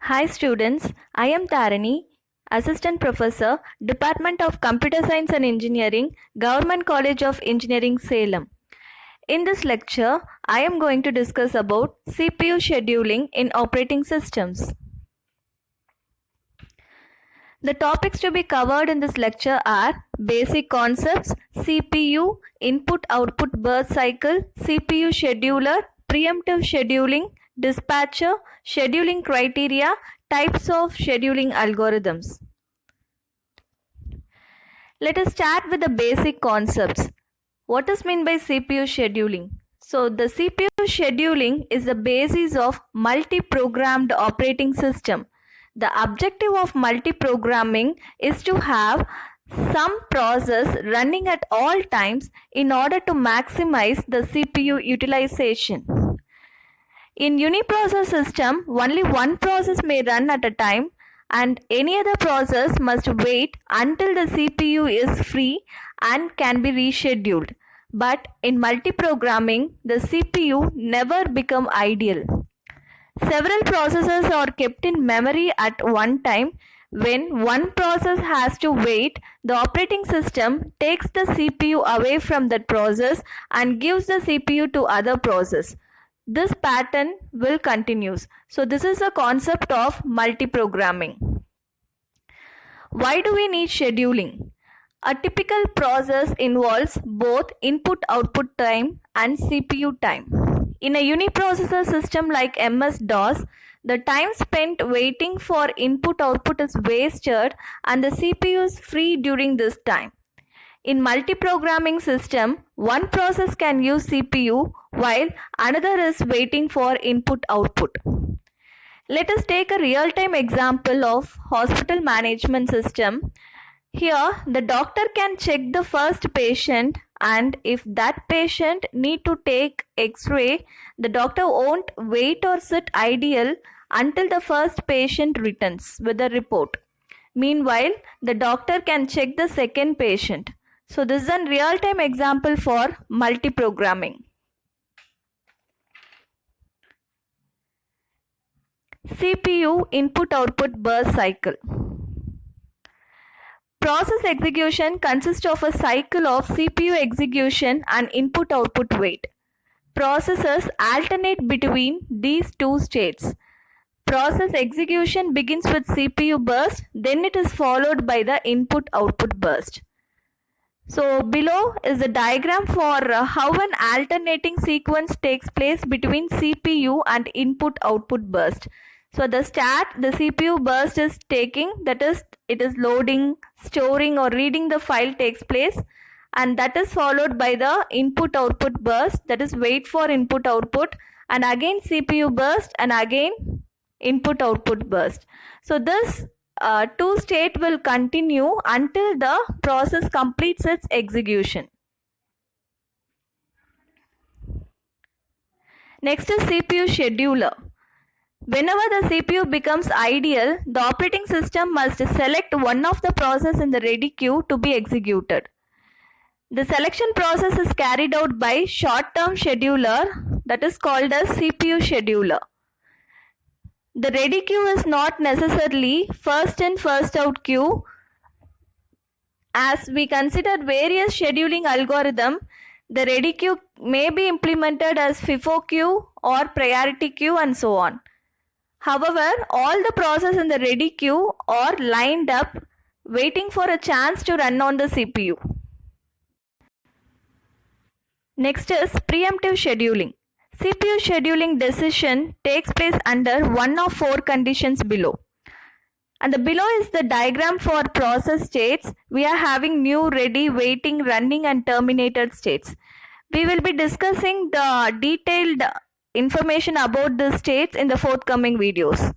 Hi students, I am Tarani, Assistant Professor, Department of Computer Science and Engineering, Government College of Engineering, Salem. In this lecture, I am going to discuss about CPU scheduling in operating systems. The topics to be covered in this lecture are basic concepts, CPU, input-output burst cycle, CPU scheduler, preemptive scheduling, dispatcher, scheduling criteria, types of scheduling algorithms. Let us start with the basic concepts. What is meant by CPU scheduling? So the CPU scheduling is the basis of multi-programmed operating system. The objective of multi-programming is to have some process running at all times in order to maximize the CPU utilization. In uniprocess system, only one process may run at a time and any other process must wait until the CPU is free and can be rescheduled. But in multi-programming, the CPU never become idle. Several processes are kept in memory at one time. When one process has to wait, the operating system takes the CPU away from that process and gives the CPU to other process. This pattern will continue. So this is a concept of multi-programming. Why do we need scheduling? A typical process involves both input-output time and CPU time. In a uniprocessor system like MS-DOS, the time spent waiting for input-output is wasted and the CPU is free during this time. In multi-programming system, one process can use CPU while another is waiting for input-output. Let us take a real-time example of hospital management system. Here, the doctor can check the first patient, and if that patient need to take X-ray, the doctor won't wait or sit idle until the first patient returns with the report. Meanwhile, the doctor can check the second patient. So this is a real-time example for multi-programming. CPU input-output burst cycle. Process execution consists of a cycle of CPU execution and input-output wait. Processes alternate between these two states. Process execution begins with CPU burst, then it is followed by the input-output burst. So below is a diagram for how an alternating sequence takes place between CPU and input-output burst. So the CPU burst is taking, that is, it is loading, storing or reading the file takes place, and that is followed by the input-output burst, that is wait for input-output, and again CPU burst and again input-output burst. So this two state will continue until the process completes its execution. Next is CPU scheduler. Whenever the CPU becomes idle, the operating system must select one of the process in the ready queue to be executed. The selection process is carried out by short-term scheduler, that is called as CPU scheduler. The ready queue is not necessarily first in first out queue. As we consider various scheduling algorithm, the ready queue may be implemented as FIFO queue or priority queue and so on. However, all the processes in the ready queue are lined up waiting for a chance to run on the CPU. Next is preemptive scheduling. CPU scheduling decision takes place under one of four conditions below. And the below is the diagram for process states. We are having new, ready, waiting, running and terminated states. We will be discussing the detailed information about the states in the forthcoming videos.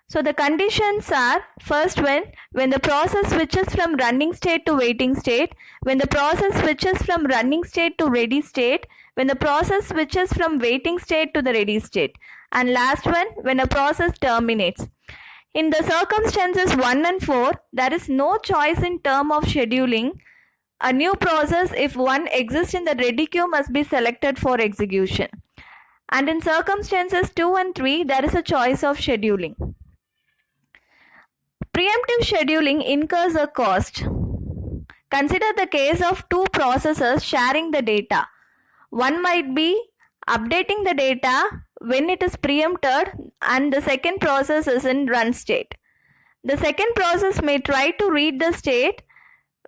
So the conditions are, first when the process switches from running state to waiting state, when the process switches from running state to ready state, when the process switches from waiting state to the ready state, and last one, when a process terminates. In the circumstances 1 and 4, there is no choice in term of scheduling. A new process, if one exists in the ready queue, must be selected for execution. And in circumstances 2 and 3, there is a choice of scheduling. Preemptive scheduling incurs a cost. Consider the case of two processes sharing the data. One might be updating the data when it is preempted and the second process is in run state. The second process may try to read the state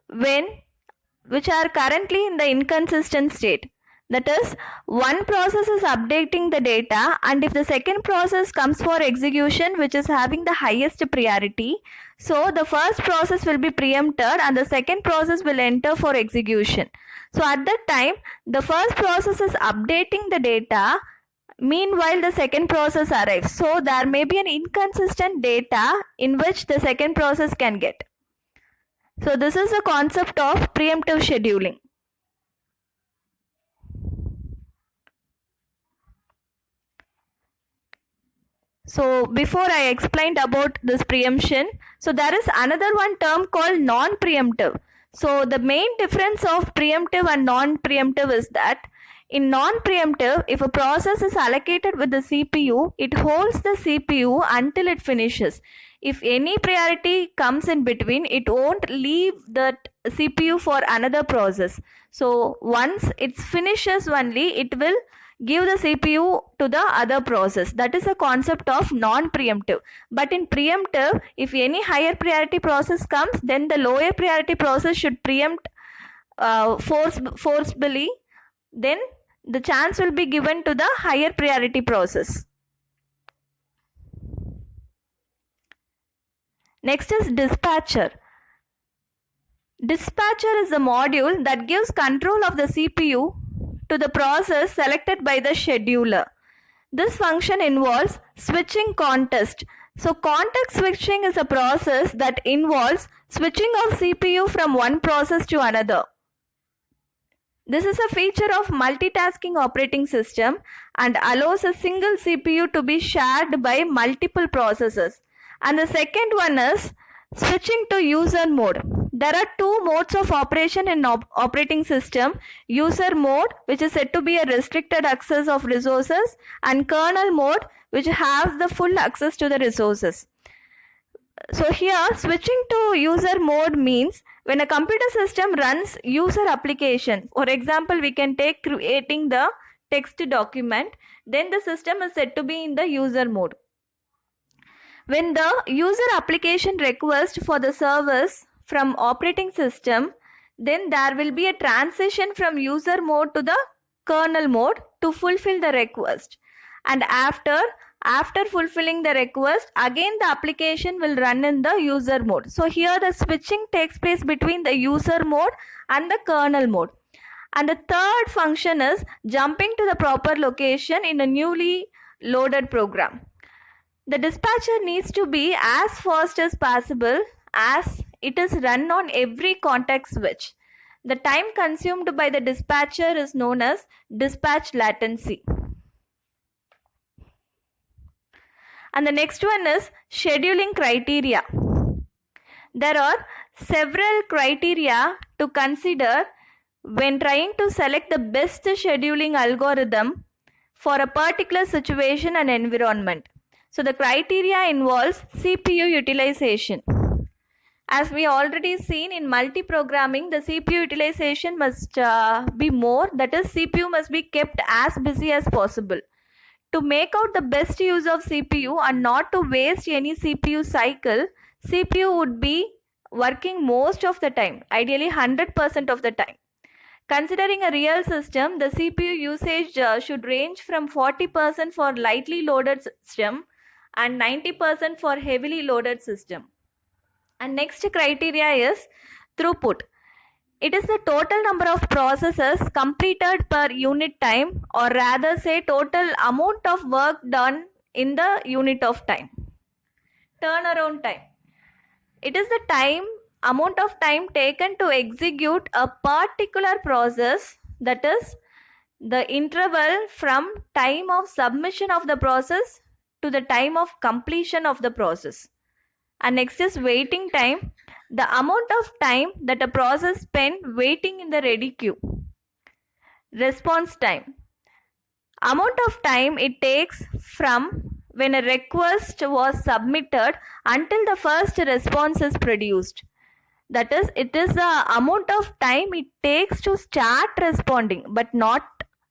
which are currently in the inconsistent state. That is, one process is updating the data, and if the second process comes for execution which is having the highest priority, so the first process will be preempted and the second process will enter for execution. So at that time, the first process is updating the data, meanwhile the second process arrives. So there may be an inconsistent data in which the second process can get. So this is the concept of preemptive scheduling. So before I explained about this preemption, so there is another one term called non-preemptive. So the main difference of preemptive and non-preemptive is that in non-preemptive, if a process is allocated with the CPU, it holds the CPU until it finishes. If any priority comes in between, it won't leave that CPU for another process. So once it finishes only, it will give the CPU to the other process. That is a concept of non-preemptive. But in preemptive, if any higher priority process comes, then the lower priority process should preempt forcibly. Then the chance will be given to the higher priority process. Next is dispatcher. Dispatcher is a module that gives control of the CPU to the process selected by the scheduler. This function involves switching context. So context switching is a process that involves switching of CPU from one process to another. This is a feature of multitasking operating system and allows a single CPU to be shared by multiple processes. And the second one is switching to user mode. There are two modes of operation in operating system. User mode, which is said to be a restricted access of resources, and kernel mode, which has the full access to the resources. So here, switching to user mode means when a computer system runs user application, for example, we can take creating the text document, then the system is said to be in the user mode. When the user application request for the service from operating system, then there will be a transition from user mode to the kernel mode to fulfill the request. And after fulfilling the request, again the application will run in the user mode. So here the switching takes place between the user mode and the kernel mode. And the third function is jumping to the proper location in a newly loaded program. The dispatcher needs to be as fast as possible as it is run on every context switch. The time consumed by the dispatcher is known as dispatch latency. And the next one is scheduling criteria. There are several criteria to consider when trying to select the best scheduling algorithm for a particular situation and environment. So the criteria involves CPU utilization. As we already seen in multi-programming, the CPU utilization must be more, that is CPU must be kept as busy as possible. To make out the best use of CPU and not to waste any CPU cycle, CPU would be working most of the time, ideally 100% of the time. Considering a real system, the CPU usage should range from 40% for lightly loaded system and 90% for heavily loaded system. And next criteria is throughput. It is the total number of processes completed per unit time, or rather say total amount of work done in the unit of time. Turnaround time. It is the amount of time taken to execute a particular process, that is the interval from time of submission of the process to the time of completion of the process. And next is waiting time, the amount of time that a process spent waiting in the ready queue. Response time, amount of time it takes from when a request was submitted until the first response is produced. That is, it is the amount of time it takes to start responding, but not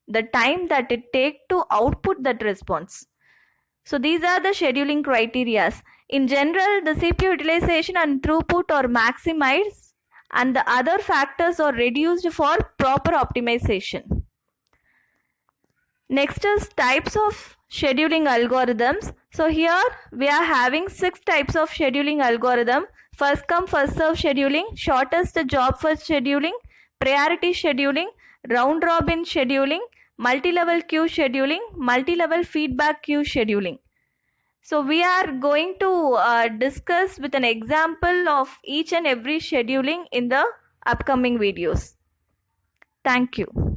the time that it takes to output that response. So these are the scheduling criteria. In general, the CPU utilization and throughput are maximized and the other factors are reduced for proper optimization. Next is types of scheduling algorithms. So here we are having 6 types of scheduling algorithm. First come first serve scheduling, shortest job first scheduling, priority scheduling, round robin scheduling, multi-level queue scheduling, multi-level feedback queue scheduling. So we are going to discuss with an example of each and every scheduling in the upcoming videos. Thank you.